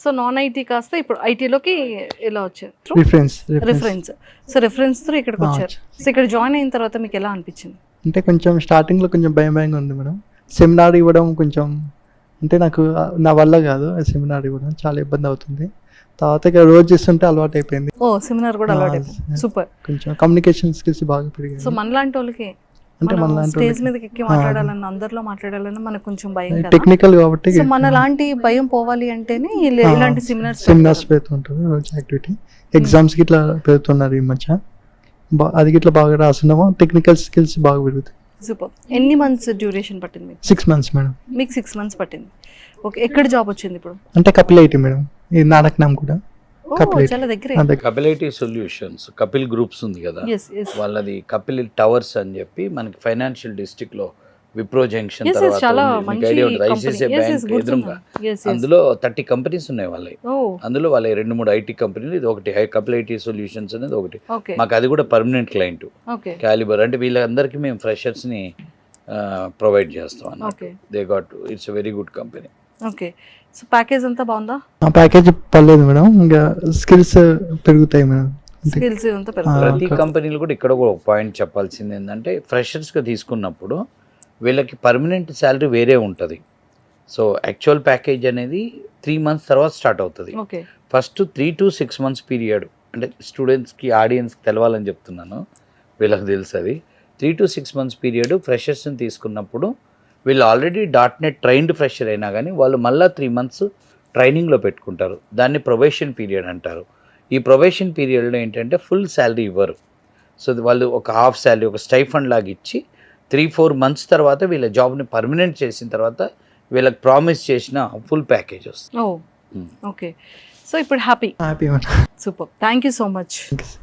So non IT కాస్త ఇప్పుడు ఐటీలోకి ఇలా వచ్చారు reference reference. So reference through ఇక్కడికి వచ్చారు. సో ఇక్కడ జాయిన్ అయిన తర్వాత మీకు ఎలా అనిపించింది? అంటే కొంచెం స్టార్టింగ్లో కొంచెం భయంగా ఉంది మేడం. సెమినార్ ఇవ్వడం కొంచెం అంటే నాకు నా వల్ల కాదు సెమినార్ ఇవ్వడం, చాలా ఇబ్బంది అవుతుంది. తర్వాత ఇక రోజు చేస్తుంటే అలవాటు అయిపోయింది. ఓ సెమినార్ కూడా అలవాటు అయిపోయింది. సూపర్. కొంచెం కమ్యూనికేషన్ స్కిల్స్ బాగా పెరిగాయి. సో మనలాంటి వాళ్ళకి అంటే మనలాంటి స్టేజ్ మీదకి ఎక్కి మాట్లాడాలన్నా అందరిలో మాట్లాడాలన్నా మనకు కొంచెం భయం కదా. టెక్నికల్ కాబట్టి సో మనలాంటి భయం పోవాలి అంటేనే ఇలాంటి సెమినార్స్ పెడుతుంటారు. రోజు యాక్టివిటీ ఎగ్జామ్స్ కి ఇట్లా పెడుతున్నారు ఈ మధ్య. అది ఇట్లా బాగా రాస్తున్నామో టెక్నికల్ స్కిల్స్ బాగా పెరుగుతాయి. సూపర్. ఎన్ని మంత్స్ డ్యూరేషన్ పట్టింది? 6 months మేడం. మీకు 6 months పట్టింది. ఓకే, ఎక్కడ జాబ్ వచ్చింది ఇప్పుడు? అంటే కపిల్ ఐటీ మేడం, ఈ నానక్నామ్ కూడా కపిల్ చాలా దగ్గరే. Kapil IT solutions, Kapil groups ఉంది కదా, Yes, yes. వాళ్ళది కపిల్ టవర్స్ అని చెప్పి మనకి ఫైనాన్షియల్ డిస్ట్రిక్ట్ లో విప్రో జంక్షన్ Yes, yes, తర్వాత చాలా ఉంది. మీకు మంచి ఐడియా ఉంటుంది, company. ICICI Yes, yes, bank గుర్తుంది. ఎదురుగా. Yes, yes. అందులో 30 కంపెనీస్ ఉన్నాయి వాళ్ళవి. Oh, అందులో వాళ్ళ 2-3 ఐటీ కంపెనీలు, ఇది ఒకటి కపిల్ ఐటీ సొల్యూషన్స్ అనేది ఒకటి. okay, మాకు అది కూడా పర్మనెంట్ క్లయింట్ okay, క్యాలిబర్. అంటే వీళ్ళందరికీ మేము ఫ్రెషర్స్ ని ప్రొవైడ్ చేస్తాం అన్నమాట. okay, they got, it's very good company. okay. So package అంతా బాగుందా? ఆ ప్యాకేజ్ పర్లేదు మేడం, ఇంకా స్కిల్స్ పెరుగుతాయి మేడం. స్కిల్స్ అంతా ఆ, పెరుగుతుంది. ప్రతి okay. కంపెనీలు కూడా ఇక్కడ కూడా ఒక పాయింట్ చెప్పాల్సింది ఏంటంటే, ఫ్రెషర్స్గా తీసుకున్నప్పుడు వీళ్ళకి పర్మనెంట్ శాలరీ వేరే ఉంటుంది. సో యాక్చువల్ ప్యాకేజ్ అనేది 3 months తర్వాత స్టార్ట్ అవుతుంది. Okay, first 3 to 6 months period, అంటే స్టూడెంట్స్కి ఆడియన్స్కి తెలవాలని చెప్తున్నాను, వీళ్ళకి తెలుసు అది. 3 to 6 months పీరియడ్ ఫ్రెషర్స్ని తీసుకున్నప్పుడు వీళ్ళు ఆల్రెడీ .NET ట్రైన్డ్ ఫ్రెషర్ అయినా కానీ వాళ్ళు మళ్ళీ 3 months ట్రైనింగ్లో పెట్టుకుంటారు. దాన్ని ప్రొబేషన్ పీరియడ్ అంటారు. ఈ ప్రొబేషన్ పీరియడ్లో ఏంటంటే ఫుల్ శాలరీ ఇవ్వరు. సో వాళ్ళు ఒక హాఫ్ శాలరీ, ఒక స్టైఫండ్ లాగా ఇచ్చి 3-4 months తర్వాత వీళ్ళ జాబ్ని పర్మనెంట్ చేసిన తర్వాత వీళ్ళకి ప్రామిస్ చేసిన ఫుల్ ప్యాకేజ్ వస్తుంది. ఓ ఓకే. సో ఇప్పుడు happy. Happy madam. Super. Thank you so much. Thanks.